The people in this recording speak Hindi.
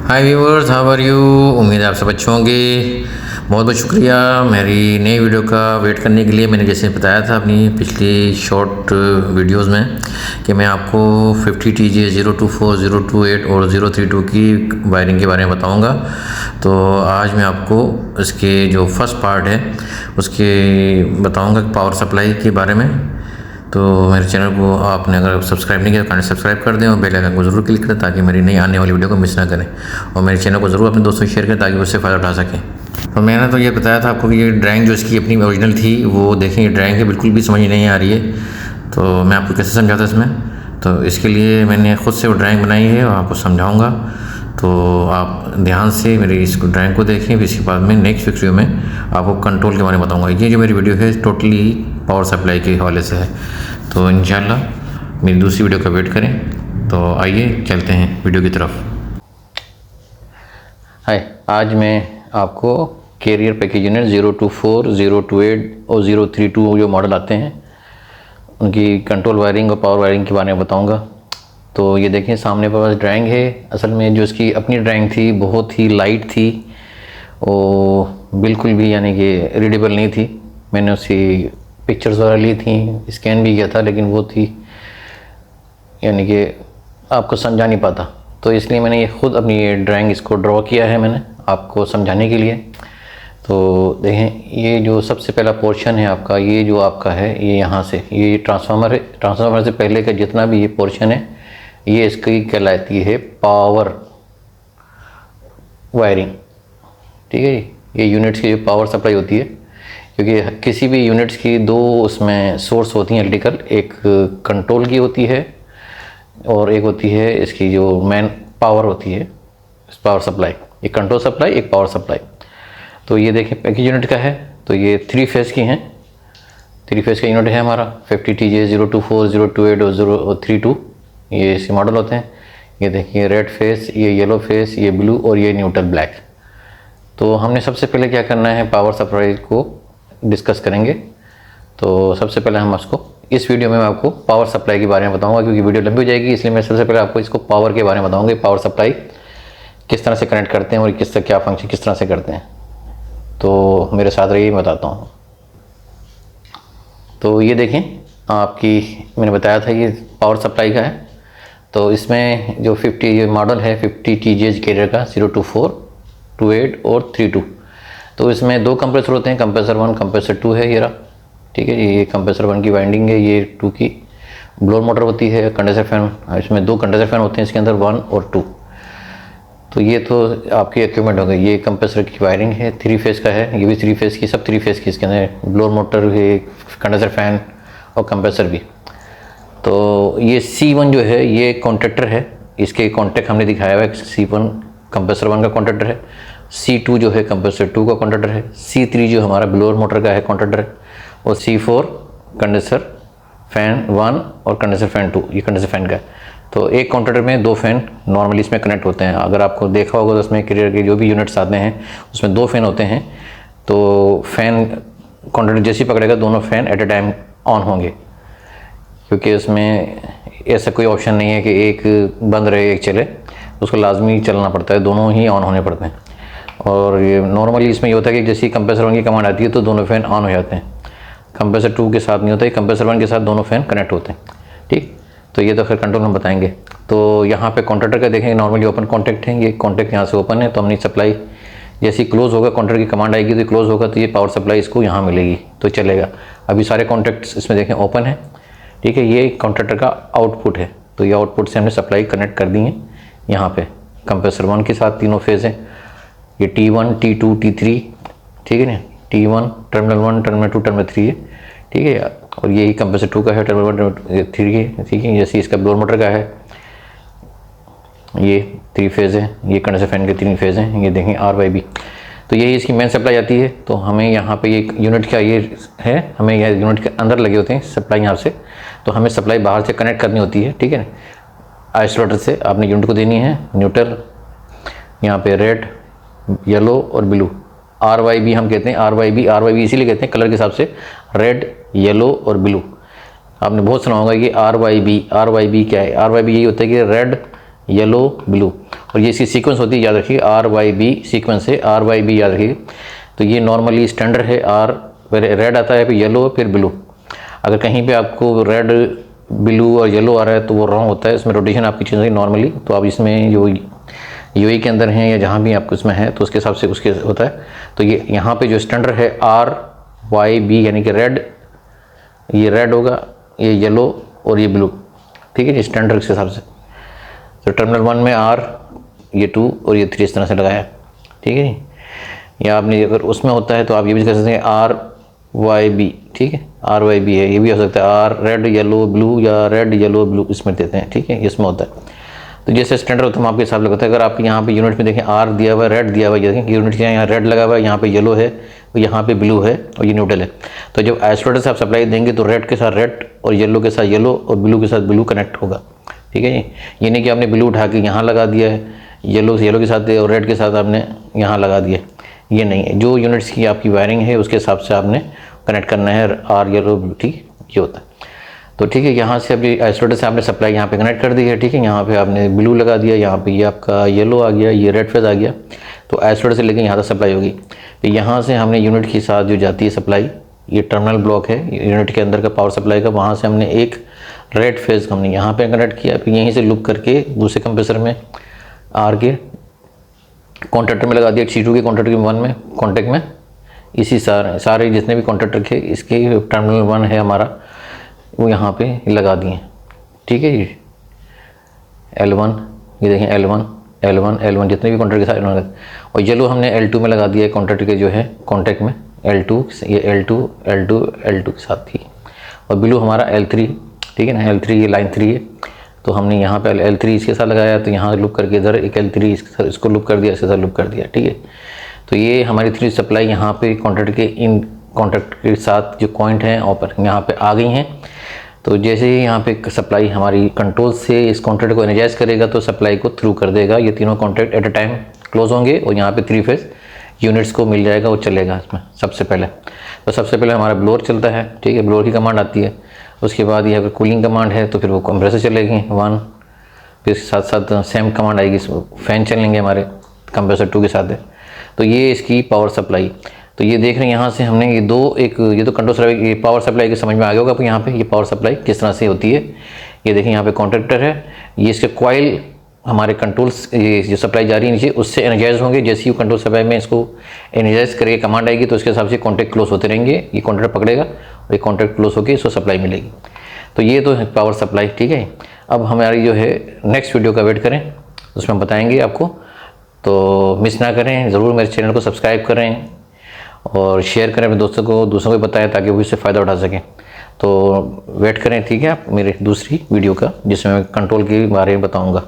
Hi viewers, how are you. उम्मीद है आप सब अच्छे होंगे। बहुत बहुत शुक्रिया मेरी नई वीडियो का वेट करने के लिए। मैंने जैसे बताया था अपनी पिछली शॉर्ट वीडियोस में कि मैं आपको 50 TJ 024, 028 और 032 की वायरिंग के बारे में बताऊंगा। तो आज मैं आपको इसके जो फर्स्ट पार्ट है उसके बताऊंगा पावर सप्लाई के बारे में। तो मेरे चैनल को आपने अगर सब्सक्राइब नहीं किया तो सब्सक्राइब कर दें और बेल आइकन को ज़रूर क्लिक करें ताकि मेरी नई आने वाली वीडियो को मिस ना करें। और मेरे चैनल को ज़रूर अपने दोस्तों से शेयर करें ताकि उससे फ़ायदा उठा सकें। तो मैंने तो ये बताया था आपको कि ये ड्राइंग जो इसकी अपनी ओरिजिनल थी वो देखें, ये ड्राइंग है बिल्कुल भी समझ नहीं आ रही है। तो मैं आपको कैसे समझाता इसमें, तो इसके लिए मैंने ख़ुद से वो ड्राइंग बनाई है और आपको समझाऊँगा। तो आप ध्यान से मेरी इस ड्राइंग को देखें, फिर इसके बाद में नेक्स्ट वीडियो में आपको कंट्रोल के बारे में बताऊँगा। ये जो मेरी वीडियो है टोटली पावर सप्लाई के हवाले से है। तो इंशाल्लाह मेरी दूसरी वीडियो का वेट करें। तो आइए चलते हैं वीडियो की तरफ। हाय, आज मैं आपको कैरियर पैकेज यूनिट 024, 028 और 032 जो मॉडल आते हैं उनकी कंट्रोल वायरिंग और पावर वायरिंग के बारे में बताऊंगा। तो ये देखें सामने पास ड्राइंग है। असल में जो इसकी अपनी ड्राइंग थी बहुत ही लाइट थी और बिल्कुल भी यानी कि रीडेबल नहीं थी। मैंने उसकी पिक्चर्स वगैरह ली थी, स्कैन भी किया था, लेकिन वो थी यानी कि आपको समझा नहीं पाता। तो इसलिए मैंने ये ख़ुद अपनी ये ड्राइंग इसको ड्रॉ किया है मैंने आपको समझाने के लिए। तो देखें ये जो सबसे पहला पोर्शन है आपका, ये जो आपका है ये यहाँ से ये ट्रांसफार्मर है। ट्रांसफार्मर से पहले का जितना भी ये पोर्शन है ये इसकी कहलाती है पावर वायरिंग। ठीक है जी, ये यूनिट्स की जो पावर सप्लाई होती है, क्योंकि किसी भी यूनिट्स की दो उसमें सोर्स होती हैं इलेक्ट्रिकल, एक कंट्रोल की होती है और एक होती है इसकी जो मेन पावर होती है पावर सप्लाई। एक कंट्रोल सप्लाई, एक पावर सप्लाई। तो ये देखिए पैकेज यूनिट का है, तो ये 3 फेज़ की हैं। 3 फेज़ का यूनिट है हमारा 50 TJ 024, 028 और 032 ये ऐसे मॉडल होते हैं। ये देखिए रेड फेस, ये येलो फेस, ये ब्लू और ये न्यूट्रल ब्लैक। तो हमने सबसे पहले क्या करना है, पावर सप्लाई को डिस्कस करेंगे। तो सबसे पहले हम उसको इस वीडियो में मैं आपको पावर सप्लाई के बारे में बताऊंगा, क्योंकि वीडियो लंबी हो जाएगी इसलिए मैं सबसे पहले आपको इसको पावर के बारे में बताऊंगा। पावर सप्लाई किस तरह से कनेक्ट करते हैं और किस तरह क्या फंक्शन किस तरह से करते हैं। तो मेरे साथ रहिए, मैं बताता हूँ। तो ये देखें आपकी मैंने बताया था ये पावर सप्लाई का है। तो इसमें जो 50 ये मॉडल है 50 TJ कैरियर का 024, 28 और 32। तो इसमें 2 कंप्रेसर होते हैं, कंप्रेसर 1 कंप्रेसर 2 है ये रहा। ठीक है, ये कंप्रेसर 1 की वाइंडिंग है, ये 2 की ब्लोअर मोटर होती है, कंडेंसर फैन। इसमें 2 कंडेंसर फैन होते हैं इसके अंदर 1 और 2। तो ये तो आपके इक्विपमेंट हो गए। ये कंप्रेसर की वायरिंग है, 3 फेज़ का है, ये भी 3 फेज़ की, सब 3 फेज़ की इसके अंदर ब्लोअर मोटर है, कंडेंसर फैन और कंप्रेसर भी। तो ये C1 जो है ये कॉन्ट्रैक्टर है, इसके कॉन्टैक्ट हमने दिखाया हुआ है। C1 कंप्रेसर 1 का कॉन्ट्रैक्टर है, C2 जो है कंप्रेसर 2 का कॉन्ट्रैक्टर है, C3 जो हमारा ब्लोअर मोटर का है कॉन्ट्रैक्टर है, और C4 कंडेंसर फैन 1 और कंडेंसर फैन 2 ये कंडेंसर फैन का है। तो एक कॉन्ट्रैक्टर में 2 फैन नॉर्मली इसमें कनेक्ट होते हैं। अगर आपको देखा होगा तो उसमें कैरियर के जो भी यूनिट्स आते हैं उसमें 2 फैन होते हैं। तो फैन कॉन्ट्रैक्टर जैसे ही पकड़ेगा दोनों fan at a time on होंगे, क्योंकि उसमें ऐसा कोई ऑप्शन नहीं है कि एक बंद रहे एक चले, उसको लाजमी चलना पड़ता है, दोनों ही ऑन होने पड़ते हैं। और ये नॉर्मली इसमें ये होता है कि जैसे ही कंप्रेसर 1 की कमांड आती है तो दोनों फैन ऑन हो जाते हैं। कंप्रेसर 2 के साथ नहीं होता है, कंप्रेसर 1 के साथ दोनों फैन कनेक्ट होते हैं। ठीक, तो ये तो फिर कंट्रोल हम बताएंगे। तो यहाँ पे कॉन्ट्रैक्टर का देखेंगे नॉर्मली ओपन कॉन्टैक्ट है, ये कॉन्टैक्ट यहाँ से ओपन है। तो हमने सप्लाई जैसे ही क्लोज होगा, कॉन्ट्रैक्टर की कमांड आएगी तो क्लोज होगा तो ये पावर सप्लाई इसको यहाँ मिलेगी तो चलेगा। अभी सारे कॉन्टैक्ट्स इसमें देखें ओपन है। ठीक है, ये कॉन्ट्रैक्टर का आउटपुट है। तो ये आउटपुट से हमने सप्लाई कनेक्ट कर दी है यहाँ पे कंप्रेसर 1 के साथ, तीनों फेज़ हैं। ये T1, T2, T3, ठीक है ना, T1 टर्मिनल 1, टर्मिनल 2, टर्मिनल 3 है। ठीक है, और यही कंप्रेसर 2 का है, टर्मिनल 1, टर्मिनल 3 है। ठीक है, जैसे इसका ब्लोअर मोटर का है, ये 3 फेज़ है, ये कंडेंसर फैन के 3 फेज़ हैं। ये देखें RYB। तो यही इसकी मेन सप्लाई आती है। तो हमें यहाँ पे ये यूनिट का ये है, हमें यह यूनिट के अंदर लगे होते हैं सप्लाई यहाँ से, तो हमें सप्लाई बाहर से कनेक्ट करनी होती है। ठीक है, आइसोलेटर से आपने यूनिट को देनी है न्यूट्रल, यहाँ पे रेड, येलो और ब्लू, RYB हम कहते हैं। RYB इसीलिए कहते हैं कलर के हिसाब से, रेड, येलो और ब्लू। आपने बहुत सुना होगा कि RYB क्या है। RYB यही होता है कि रेड, येलो, ब्लू, और ये इसकी सीक्वेंस होती है, याद रखिए RYB सीक्वेंस है, RYB याद रखिए। तो ये नॉर्मली स्टैंडर्ड है, फिर रेड आता है, फिर येलो, फिर ब्लू। अगर कहीं पे आपको रेड, ब्लू और येलो आ रहा है तो वो रॉन्ग होता है, इसमें रोटेशन आपकी चेंज होगी नॉर्मली। तो आप इसमें जो यूएई के अंदर हैं या जहाँ भी आपको इसमें है तो उसके हिसाब से उसके होता है। तो ये यहाँ पे जो स्टैंडर्ड है RYB यानी कि रेड, ये रेड होगा, ये येलो और ये ब्लू, ठीक है जी, स्टैंडर्ड के हिसाब से। तो टर्मिनल 1 में R, ये 2 और ये 3 इस तरह से लगाया, ठीक है जी। या आपने अगर उसमें होता है तो आप ये भी कर सकते हैं RYB, ठीक है, RYB है, ये भी हो सकता है R रेड येलो ब्लू या रेड येलो ब्लू इसमें देते हैं, ठीक है, इसमें होता है। तो जैसे स्टैंडर्ड होता है हम आपके हिसाब लगाते हैं। अगर आप यहाँ पे यूनिट में देखें R दिया हुआ है, रेड दिया हुआ है, देखें यूनिट के यहाँ रेड लगा हुआ है, यहाँ पे येलो है, यहाँ पे ब्लू है और ये न्यूट्रल है। तो जब आइसोलेटर से आप सप्लाई देंगे तो रेड के साथ रेड और येलो के साथ येलो और ब्लू के साथ ब्लू कनेक्ट होगा, ठीक है जी। ये नहीं कि आपने ब्लू उठा के यहाँ लगा दिया है, येलो के साथ और रेड के साथ आपने यहाँ लगा दिया, ये नहीं है। जो यूनिट्स की आपकी वायरिंग है उसके हिसाब से आपने कनेक्ट करना है, R येलो ब्लू, ठीक, ये होता है। तो ठीक है, यहाँ से अभी आइसोलेटर से आपने सप्लाई यहाँ पे कनेक्ट कर दी है, ठीक है। यहाँ पे आपने ब्लू लगा दिया, यहाँ पे ये आपका येलो आ गया, ये रेड फेज आ गया। तो आइसोलेटर से लेकर यहाँ तक सप्लाई होगी। तो यहाँ से हमने यूनिट के साथ जो जाती है सप्लाई, ये टर्मिनल ब्लॉक है यूनिट के अंदर का पावर सप्लाई का, वहाँ से हमने एक रेड फेज हमने यहाँ पे कनेक्ट किया, फिर यहीं से लूप करके दूसरे कंप्रेसर में R के कॉन्ट्रैक्टर में लगा दिया, C2 के कॉन्ट्रैक्टर के 1 में कॉन्टैक्ट में। इसी सारे जितने भी कॉन्ट्रैक्टर थे इसके टर्मिनल 1 है हमारा, वो यहाँ पे लगा दिए, ठीक है जी। L1, ये देखें L1 जितने भी कॉन्ट्रैक्ट के साथ लगा, और येलो हमने L2 में लगा दिया है कॉन्ट्रैक्ट के जो है कॉन्टैक्ट में, L2 ये L2 के साथ थी। और ब्लू हमारा L3, ठीक है ना, L3 ये लाइन 3 है। तो हमने यहाँ पे L3 इसके साथ लगाया, तो यहाँ लूप करके इधर एक L3 इसको लूप कर दिया, इसके साथ लूप कर दिया, ठीक है। तो ये हमारी 3 सप्लाई यहाँ पे कॉन्ट्रैक्ट के इन कॉन्ट्रैक्ट के साथ जो पॉइंट हैं और यहाँ पे आ गई हैं। तो जैसे ही यहाँ पे सप्लाई हमारी कंट्रोल से इस कॉन्ट्रैक्ट को एनर्जाइज करेगा तो सप्लाई को थ्रू कर देगा, ये तीनों contract at a time close होंगे और यहाँ पे 3 फेज यूनिट्स को मिल जाएगा, वो चलेगा इसमें सबसे पहले। तो सबसे पहले हमारा ब्लोअर चलता है, ठीक है, ब्लोअर की कमांड आती है। उसके बाद ये अगर कूलिंग कमांड है तो फिर वो कंप्रेसर चलेगी 1, फिर इसके साथ साथ सेम कमांड आएगी, फैन चलेंगे हमारे कंप्रेसर 2 के साथ है। तो ये इसकी पावर सप्लाई। तो ये देख रहे हैं यहाँ से हमने ये ये तो कंट्रोल सप्लाई, ये पावर सप्लाई के समझ में आ गया होगा आपको। यहाँ पे ये पावर सप्लाई किस तरह से होती है, ये देखें यहाँ पे कॉन्ट्रैक्टर है, ये इसके कॉइल हमारे कंट्रोल्स, ये जो सप्लाई जा रही है नीचे उससे एनर्जाइज होंगे। जैसे ही कंट्रोल सप्लाई में इसको एनर्जाइज करके कमांड आएगी तो उसके हिसाब से कॉन्टैक्ट क्लोज होते रहेंगे, ये कॉन्ट्रैक्ट पकड़ेगा और ये कॉन्ट्रैक्ट क्लोज होकर इसको सप्लाई मिलेगी। तो ये तो है पावर सप्लाई, ठीक है। अब हमारी जो है नेक्स्ट वीडियो का वेट करें, उसमें बताएंगे आपको। तो मिस ना करें, ज़रूर मेरे चैनल को सब्सक्राइब करें और शेयर करें अपने दोस्तों को बताएं ताकि वो इससे फ़ायदा उठा सकें। तो वेट करें, ठीक है, आप मेरे दूसरी वीडियो का जिसमें मैं कंट्रोल के बारे में बताऊंगा।